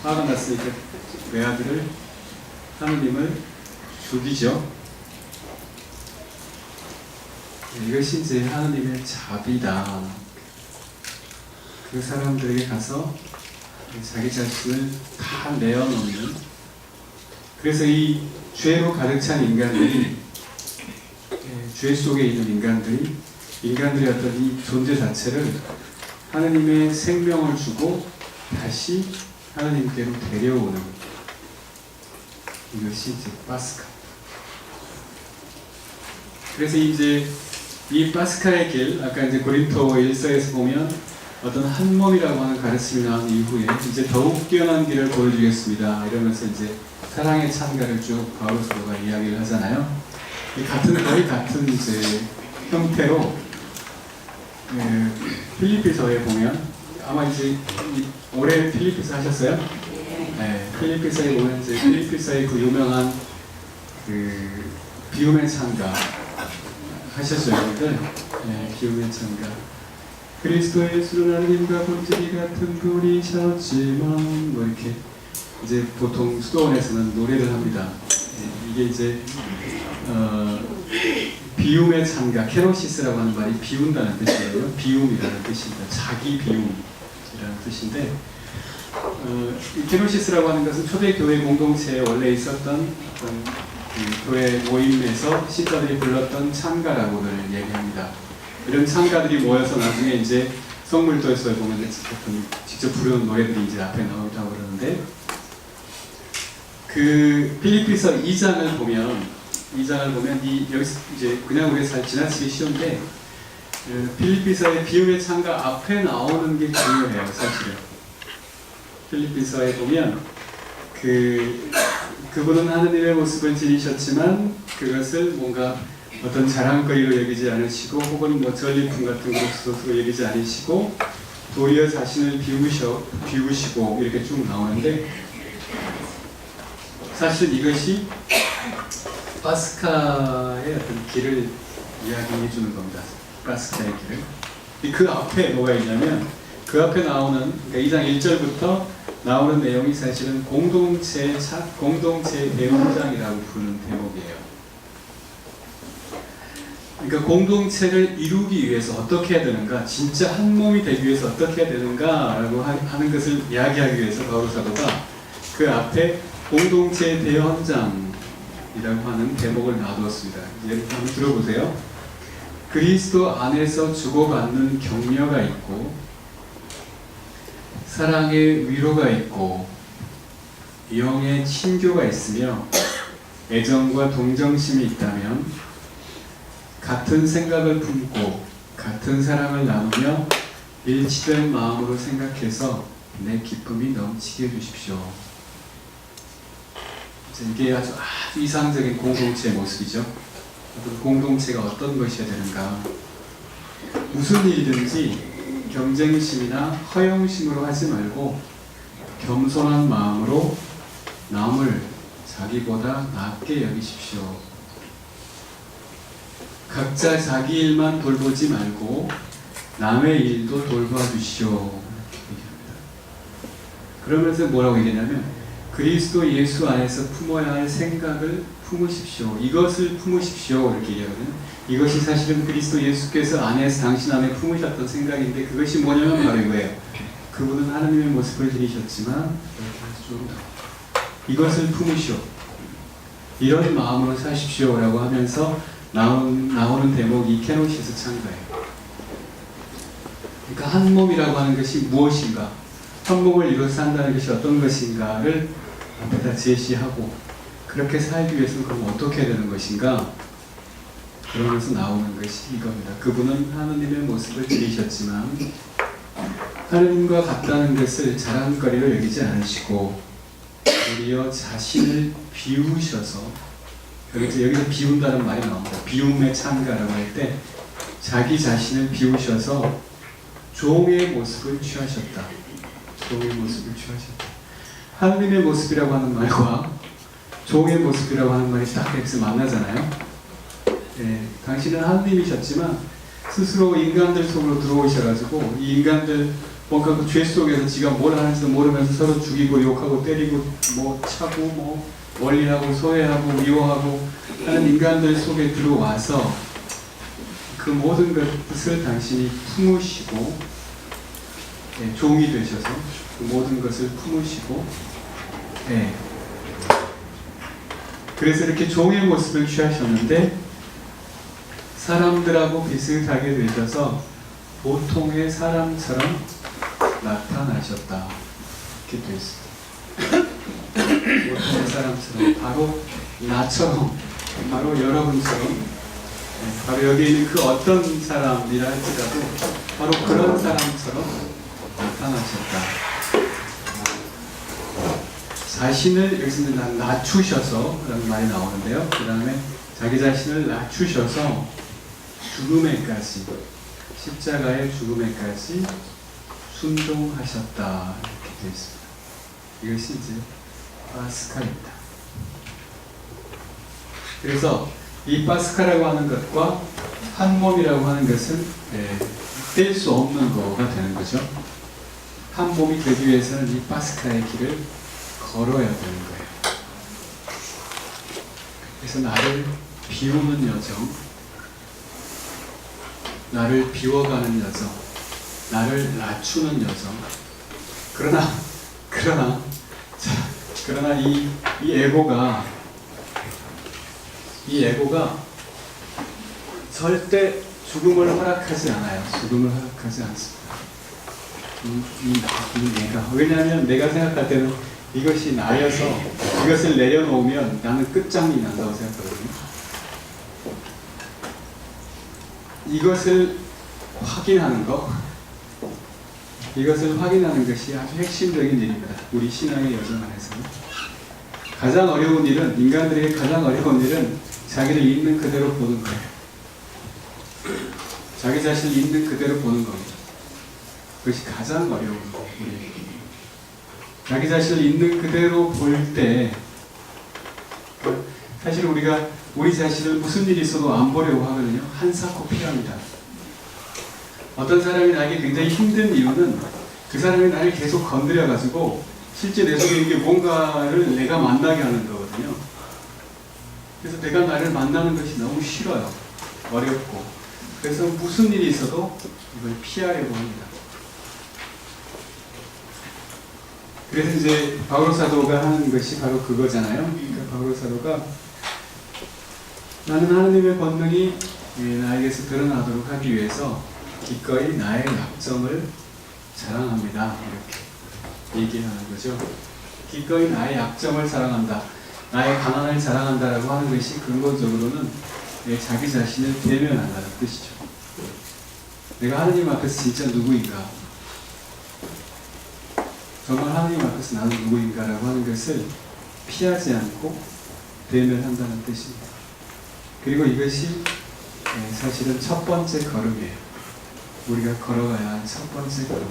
화가 났으니까 외아들을 하느님을 죽이죠. 이것이 이제 하느님의 자비다. 그 사람들에게 가서 자기 자신을 다 내어놓는, 그래서 이 죄로 가득 찬 인간들이, 죄 속에 있는 인간들의 어떤 이 존재 자체를 하느님의 생명을 주고 다시 하느님께로 데려오는, 이것이 이제 파스카. 그래서 이제 이 파스카의 길, 아까 이제 고린토 1서에서 보면 어떤 한 몸이라고 하는 가르침이 나온 이후에 이제 더욱 뛰어난 길을 보여주겠습니다 이러면서 이제 사랑의 찬가를 쭉 바울로 사도가 이야기를 하잖아요. 거의 같은 이제 형태로 필리피서에 보면, 아마 이제 올해 필리피서 하셨어요? 네, 필리피서에 보면 이제 필리피서의 그 유명한 그 비움의 찬가 하셨죠, 여러분들? 네, 비움의 찬가. 그리스도 예수는 하나님과 본질이 같은 분이셨지만, 뭐 이렇게 이제 보통 수도원에서는 노래를 합니다. 네, 이게 이제 비움의 찬가, 케노시스라고 하는 말이 비운다는 뜻이에요. 비움이라는 뜻입니다. 자기 비움이라는 뜻인데, 이 케노시스라고 하는 것은 초대교회 공동체에 원래 있었던 어떤 교회 모임에서 신자들이 불렀던 찬가라고를 얘기합니다. 이런 찬가들이 모여서 나중에 이제 성물도에서 보면 직접 부르는 노래들이 이제 앞에 나오다고 그러는데, 그 필리피서 2장을 보면 여기서 이제 그냥 우리가 잘 지나치기 쉬운데, 필리피서의 비움의 찬가 앞에 나오는 게 중요해요, 사실은. 필리피서에 보면 그분은 하느님의 모습을 지니셨지만 그것을 뭔가 어떤 자랑거리로 여기지 않으시고, 혹은 뭐 전리품 같은 것으로 여기지 않으시고, 도리어 자신을 비우시고 이렇게 쭉 나오는데, 사실 이것이 파스카의 어떤 길을 이야기해 주는 겁니다. 파스카의 길을. 그 앞에 뭐가 있냐면, 그 앞에 나오는, 그러니까 2장 1절부터 나오는 내용이 사실은 공동체 대원장이라고 부르는 대목이에요. 그러니까 공동체를 이루기 위해서 어떻게 해야 되는가, 진짜 한 몸이 되기 위해서 어떻게 해야 되는가라고 하는 것을 이야기하기 위해서 바울 사도가 그 앞에 공동체 대원장이라고 하는 대목을 놔두었습니다. 예를 들어 한번 들어보세요. 그리스도 안에서 주고받는 격려가 있고, 사랑의 위로가 있고, 영의 친교가 있으며, 애정과 동정심이 있다면, 같은 생각을 품고 같은 사랑을 나누며 일치된 마음으로 생각해서 내 기쁨이 넘치게 해주십시오. 이게 아주 이상적인 공동체의 모습이죠. 공동체가 어떤 것이어야 되는가. 무슨 일이든지 경쟁심이나 허영심으로 하지 말고 겸손한 마음으로 남을 자기보다 낫게 여기십시오. 각자 자기 일만 돌보지 말고 남의 일도 돌봐주시오. 그러면서 뭐라고 얘기하냐면, 그리스도 예수 안에서 품어야 할 생각을 품으십시오. 이것을 품으십시오. 이렇게 얘기하거든요. 이것이 사실은 그리스도 예수께서 안에서 당신 안에 품으셨던 생각인데, 그것이 뭐냐면 바로 이거예요. 그분은 하나님의 모습을 지니셨지만 이것을 품으시오. 이런 마음으로 사십시오. 라고 하면서 나오는 대목이 케노시스 찬가예요. 그러니까 한 몸이라고 하는 것이 무엇인가, 한 몸을 이루어서 산다는 것이 어떤 것인가를 앞에다 제시하고, 그렇게 살기 위해서는 그럼 어떻게 해야 되는 것인가, 그러면서 나오는 것이 이겁니다. 그분은 하느님의 모습을 지니셨지만 하느님과 같다는 것을 자랑거리로 여기지 않으시고, 도리어 자신을 비우셔서, 여기서 비운다는 말이 나옵니다. 비움의 찬가라고 할 때 자기 자신을 비우셔서 종의 모습을 취하셨다. 종의 모습을 취하셨다. 하느님의 모습이라고 하는 말과 종의 모습이라고 하는 말이 딱 여기서 만나잖아요. 네, 당신은 하느님이셨지만 스스로 인간들 속으로 들어오셔가지고 이 인간들 뭔가 그 죄 속에서 지가 뭘 하는지도 모르면서 서로 죽이고 욕하고 때리고 뭐 차고 뭐 원리하고 소외하고 미워하고 하는 인간들 속에 들어와서 그 모든 것을 당신이 품으시고 종이 되셔서 그 모든 것을 품으시고 그래서 이렇게 종의 모습을 취하셨는데 사람들하고 비슷하게 되셔서 보통의 사람처럼 나타나셨다. 이렇게 되어 있습니다. 보통의 사람처럼, 바로 나처럼, 바로 여러분처럼, 바로 여기 있는 그 어떤 사람이라 할지라도 바로 그런 사람처럼 나타나셨다. 자신을 여기서는 낮추셔서 라는 말이 나오는데요. 그 다음에 자기 자신을 낮추셔서 죽음에까지, 십자가의 죽음에까지 순종하셨다. 이렇게 되어 있습니다. 이것이 이제 파스카입니다. 그래서 이 파스카라고 하는 것과 한 몸이라고 하는 것은 뗄 수 없는 거가 되는 거죠. 한 몸이 되기 위해서는 이 파스카의 길을 걸어야 되는 거예요. 그래서 나를 비우는 여정, 나를 비워가는 여정, 나를 낮추는 여정. 그러나 이 에고가 절대 죽음을 허락하지 않아요. 죽음을 허락하지 않습니다. 내가. 왜냐하면 내가 생각할 때는 이것이 나여서 이것을 내려놓으면 나는 끝장이 난다고 생각하거든요. 이것을 확인하는 것이 아주 핵심적인 일입니다. 우리 신앙의 여정 안에서는. 가장 어려운 일은, 인간들에게 가장 어려운 일은 자기를 있는 그대로 보는 거예요. 자기 자신을 있는 그대로 보는 겁니다. 그것이 가장 어려운 거예요. 우리에게. 자기 자신을 있는 그대로 볼 때, 사실 우리가 우리 자신을 무슨 일이 있어도 안 보려고 하거든요. 한사코 피합니다. 어떤 사람이 나에게 굉장히 힘든 이유는 그 사람이 나를 계속 건드려가지고 실제 내 속에 이게 뭔가를 내가 만나게 하는 거거든요. 그래서 내가 나를 만나는 것이 너무 싫어요. 어렵고. 그래서 무슨 일이 있어도 이걸 피하려고 합니다. 그래서 이제 바오로 사도가 하는 것이 바로 그거잖아요. 그러니까 바오로 사도가 나는 하나님의 권능이 나에게서 드러나도록 하기 위해서 기꺼이 나의 약점을 자랑합니다. 이렇게 얘기하는 거죠. 기꺼이 나의 약점을 자랑한다. 나의 가난을 자랑한다라고 하는 것이 근본적으로는 자기 자신을 대면한다는 뜻이죠. 내가 하나님 앞에서 진짜 누구인가? 정말 하나님 앞에서 나는 누구인가라고 하는 것을 피하지 않고 대면한다는 뜻입니다. 그리고 이것이 사실은 첫 번째 걸음이에요. 우리가 걸어가야 하는 첫 번째 걸음.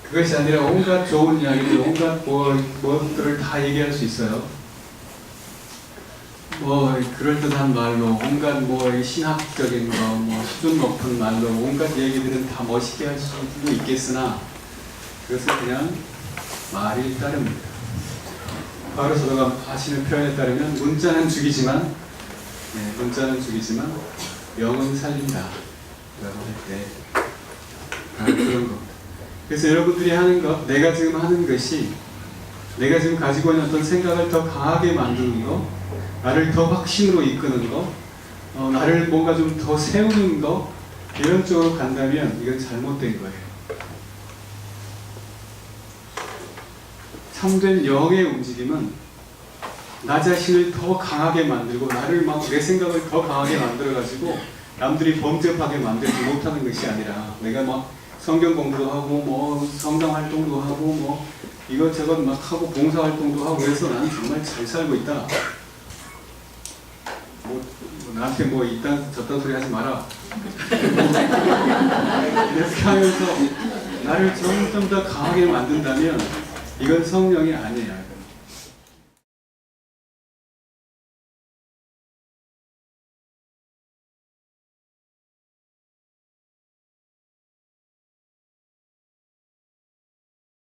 그것이 아니라 온갖 좋은 이야기들, 온갖 뭐들을 다 얘기할 수 있어요. 뭐 그럴듯한 말로, 온갖 신학적인 거, 수준 높은 말로, 온갖 얘기들은 다 멋있게 할 수도 있겠으나 그것은 그냥 말이 따릅니다. 바오로 사도가 하시는 표현에 따르면 문자는 죽이지만 영은 살린다 라고 할 때 바로 그런 겁니다. 그래서 여러분들이 하는 것, 내가 지금 하는 것이 내가 지금 가지고 있는 어떤 생각을 더 강하게 만드는 거, 나를 더 확신으로 이끄는 거, 나를 뭔가 좀 더 세우는 거, 이런 쪽으로 간다면 이건 잘못된 거예요. 참된 영의 움직임은 나 자신을 더 강하게 만들고 나를 내 생각을 더 강하게 만들어가지고 남들이 범접하게 만들지 못하는 것이 아니라 내가 성경 공부도 하고 성당 활동도 하고 이것저것 하고 봉사 활동도 하고 해서 나는 정말 잘 살고 있다. 나한테 이딴 저딴 소리 하지 마라. 이렇게 하면서 나를 점점 더 강하게 만든다면 이건 성령이 아니에요.